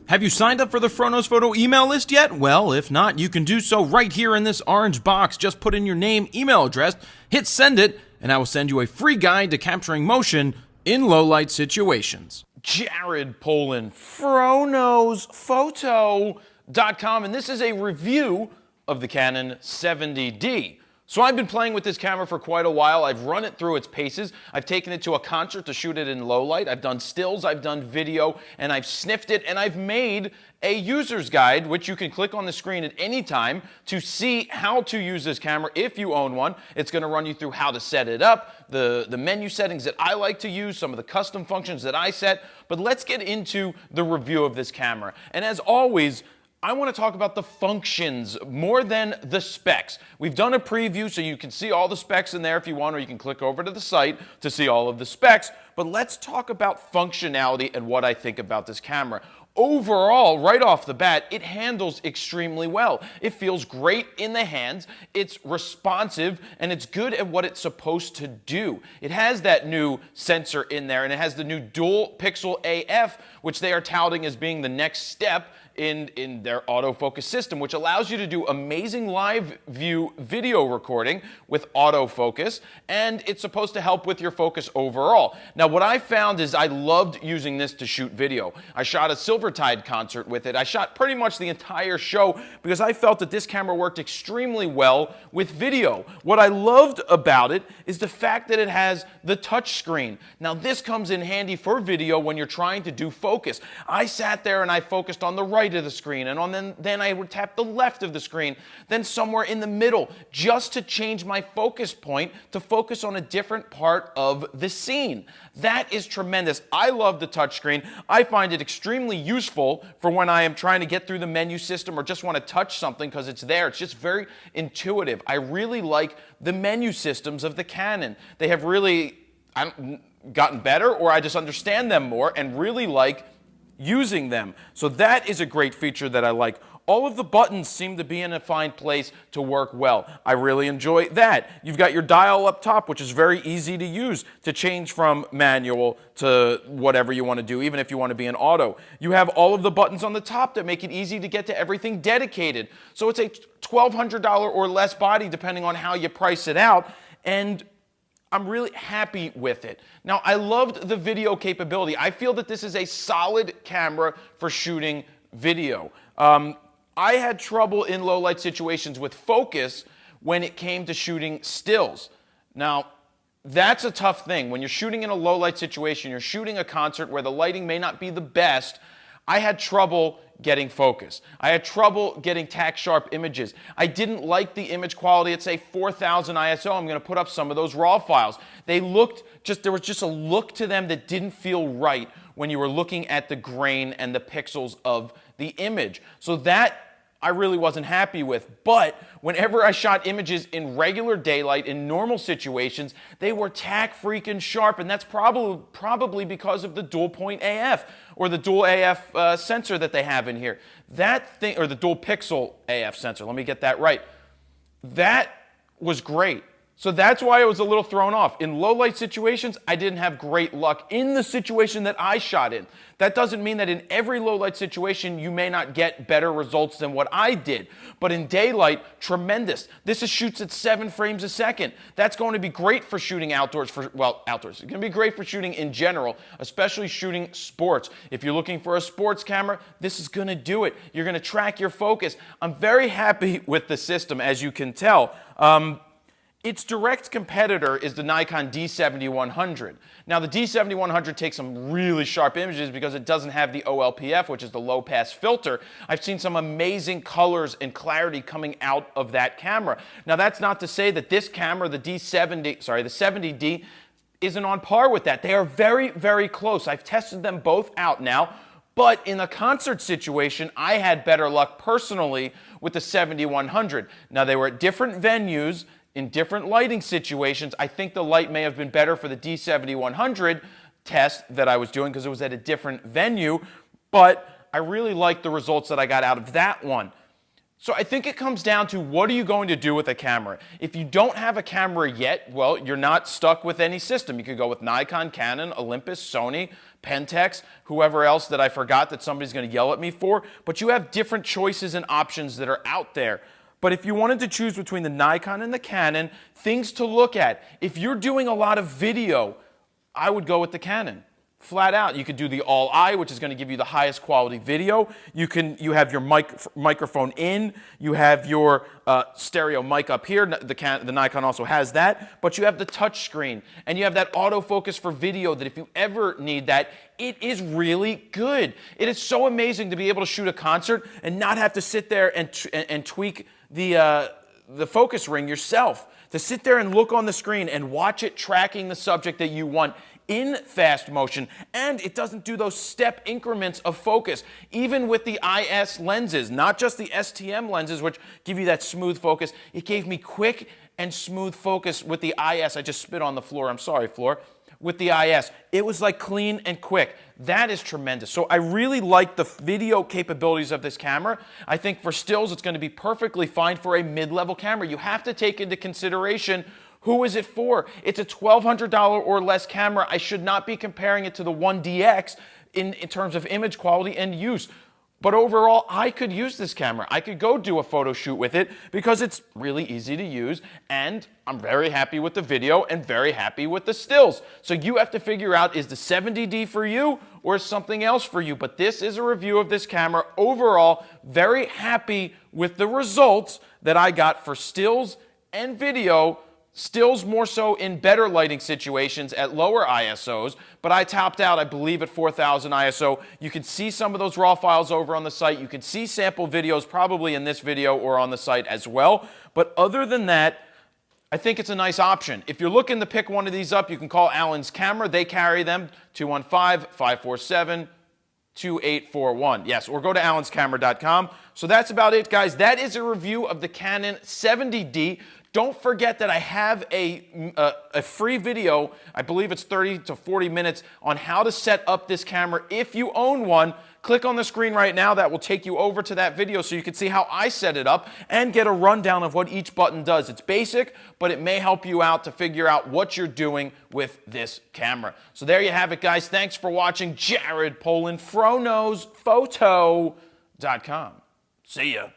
Have you signed up for the Fronos Photo email list yet? Well, if not, you can do so right here in this orange box. Just put in your name, email address, hit send it, and I will send you a free guide to capturing motion in low-light situations. Jared Polin, FronosPhoto.com, and this is a review of the Canon 70D. So I've been playing with this camera for quite a while. I've run it through its paces. I've taken it to a concert to shoot it in low light. I've done stills, I've done video, and I've sniffed it, and I've made a user's guide, which you can click on the screen at any time to see how to use this camera if you own one. It's going to run you through how to set it up, the menu settings that I like to use, some of the custom functions that I set. But let's get into the review of this camera. And as always, I want to talk about the functions more than the specs. We've done a preview so you can see all the specs in there if you want, or you can click over to the site to see all of the specs. But let's talk about functionality and what I think about this camera. Overall, right off the bat, it handles extremely well. It feels great in the hands, it's responsive, and it's good at what it's supposed to do. It has that new sensor in there, and it has the new dual pixel AF, which they are touting as being the next step in their autofocus system, which allows you to do amazing live view video recording with autofocus, and it's supposed to help with your focus overall. Now, what I found is I loved using this to shoot video. I shot a Silvertide concert with it. I shot pretty much the entire show because I felt that this camera worked extremely well with video. What I loved about it is the fact that it has the touch screen. Now, this comes in handy for video when you're trying to do focus. I sat there and I focused on the right of the screen, and then I would tap the left of the screen, then somewhere in the middle, just to change my focus point to focus on a different part of the scene. That is tremendous. I love the touchscreen. I find it extremely useful for when I am trying to get through the menu system or just want to touch something because it's there. It's just very intuitive. I really like the menu systems of the Canon. They have really gotten better, or I just understand them more and really like using them. So that is a great feature that I like. All of the buttons seem to be in a fine place to work well. I really enjoy that. You've got your dial up top, which is very easy to use to change from manual to whatever you want to do, even if you want to be in auto. You have all of the buttons on the top that make it easy to get to everything dedicated. So it's a $1,200 or less body, depending on how you price it out, and I'm really happy with it. Now, I loved the video capability. I feel that this is a solid camera for shooting video. I had trouble in low light situations with focus when it came to shooting stills. Now, that's a tough thing. When you're shooting in a low light situation, you're shooting a concert where the lighting may not be the best. I had trouble getting focus. I had trouble getting tack sharp images. I didn't like the image quality at, say, 4000 ISO. I'm going to put up some of those raw files. They looked there was just a look to them that didn't feel right when you were looking at the grain and the pixels of the image. So that I really wasn't happy with. But whenever I shot images in regular daylight, in normal situations, they were tack freaking sharp, and that's probably because of the dual point AF, or the dual AF sensor that they have in here. That thing, or the dual pixel AF sensor, let me get that right. That was great. So that's why I was a little thrown off. In low light situations, I didn't have great luck in the situation that I shot in. That doesn't mean that in every low light situation you may not get better results than what I did. But in daylight, tremendous. This shoots at 7 frames a second. That's going to be great for shooting outdoors, outdoors. It's going to be great for shooting in general, especially shooting sports. If you're looking for a sports camera, this is going to do it. You're going to track your focus. I'm very happy with the system, as you can tell. Its direct competitor is the Nikon D7100. Now, the D7100 takes some really sharp images because it doesn't have the OLPF, which is the low-pass filter. I've seen some amazing colors and clarity coming out of that camera. Now, that's not to say that this camera, the 70D, isn't on par with that. They are very, very close. I've tested them both out now. But in a concert situation, I had better luck personally with the 7100. Now, they were at different venues, in different lighting situations. I think the light may have been better for the D7100 test that I was doing because it was at a different venue, but I really liked the results that I got out of that one. So I think it comes down to what are you going to do with a camera? If you don't have a camera yet, well, you're not stuck with any system. You could go with Nikon, Canon, Olympus, Sony, Pentax, whoever else that I forgot that somebody's going to yell at me for. But you have different choices and options that are out there. But if you wanted to choose between the Nikon and the Canon, things to look at. If you're doing a lot of video, I would go with the Canon. Flat out. You could do the all-eye, which is going to give you the highest quality video. You have your microphone in. You have your stereo mic up here. The Nikon also has that. But you have the touch screen. And you have that autofocus for video that if you ever need that, it is really good. It is so amazing to be able to shoot a concert and not have to sit there and tweak the focus ring yourself. To sit there and look on the screen and watch it tracking the subject that you want in fast motion, and it doesn't do those step increments of focus, even with the IS lenses, not just the STM lenses, which give you that smooth focus. It gave me quick and smooth focus with the IS. I just spit on the floor. I'm sorry, floor. With the IS, it was like clean and quick. That is tremendous. So I really like the video capabilities of this camera. I think for stills, it's going to be perfectly fine for a mid-level camera. You have to take into consideration who is it for? It's a $1,200 or less camera. I should not be comparing it to the 1DX in terms of image quality and use. But overall, I could use this camera. I could go do a photo shoot with it because it's really easy to use, and I'm very happy with the video and very happy with the stills. So you have to figure out, is the 70D for you or something else for you? But this is a review of this camera. Overall, very happy with the results that I got for stills and video. Stills more so in better lighting situations at lower ISOs, but I topped out, I believe, at 4,000 ISO. You can see some of those raw files over on the site. You can see sample videos probably in this video or on the site as well. But other than that, I think it's a nice option. If you're looking to pick one of these up, you can call Allen's Camera. They carry them, 215-547-2841. Yes, or go to allenscamera.com. So that's about it, guys. That is a review of the Canon 70D. Don't forget that I have a free video, I believe it's 30 to 40 minutes, on how to set up this camera if you own one. Click on the screen right now. That will take you over to that video so you can see how I set it up and get a rundown of what each button does. It's basic, but it may help you out to figure out what you're doing with this camera. So there you have it, guys. Thanks for watching. Jared Polin, FroKnowsPhoto.com. See ya.